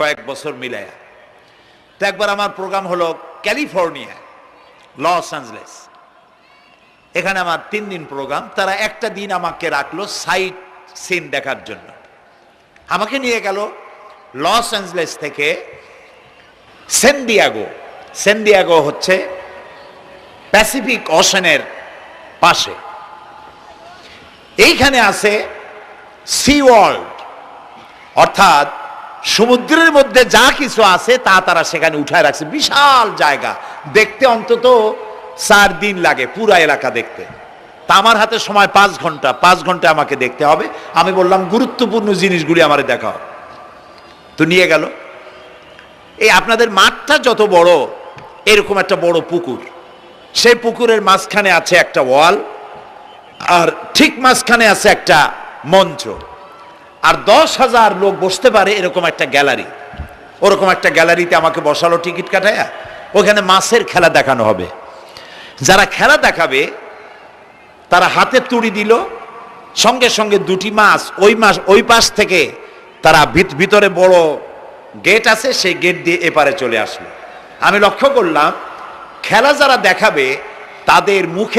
কয়েক বছর মিলায়া। তো একবার আমার প্রোগ্রাম হলো ক্যালিফোর্নিয়া, লস অ্যাঞ্জেলেস। এখানে আমার 3 দিন প্রোগ্রাম। তারা একটা দিন আমাকে রাখলো সাইট সিন দেখার জন্য। আমাকে নিয়ে গেল লস অ্যাঞ্জেলেস থেকে সান দিয়েগো। সান দিয়েগো হচ্ছে প্যাসিফিক ওশানের পাশে। এইখানে আছে সি ওয়ার্ল্ড, অর্থাৎ সমুদ্রের মধ্যে যা কিছু আছে তা তারা সেখানে উঠায় রাখছে। বিশাল জায়গা, দেখতে অন্তত 4 দিন লাগে পুরা এলাকা দেখতে। তা আমার হাতে সময় 5 ঘন্টা, 5 ঘন্টা আমাকে দেখতে হবে। আমি বললাম গুরুত্বপূর্ণ জিনিসগুলি আমারে দেখাও। তো নিয়ে গেল। এই আপনাদের মাঠটা যত বড়, এরকম একটা বড় পুকুর, সেই পুকুরের মাঝখানে আছে একটা ওয়াল, আর ঠিক মাঝখানে আছে একটা মঞ্চ, আর 10,000 লোক বসতে পারে এরকম একটা গ্যালারি। ওরকম একটা গ্যালারিতে আমাকে বসালো টিকিট কাটায়া। ওখানে মাছের খেলা দেখানো হবে। যারা খেলা দেখাবে তারা হাতে তুড়ি দিল, সঙ্গে সঙ্গে 2টি মাছ ওই পাশ থেকে তারা ভিতরে বড় গেট আছে, সেই গেট দিয়ে এপারে চলে আসলো। আমি লক্ষ্য করলাম খেলা যারা দেখাবে তাদের মুখে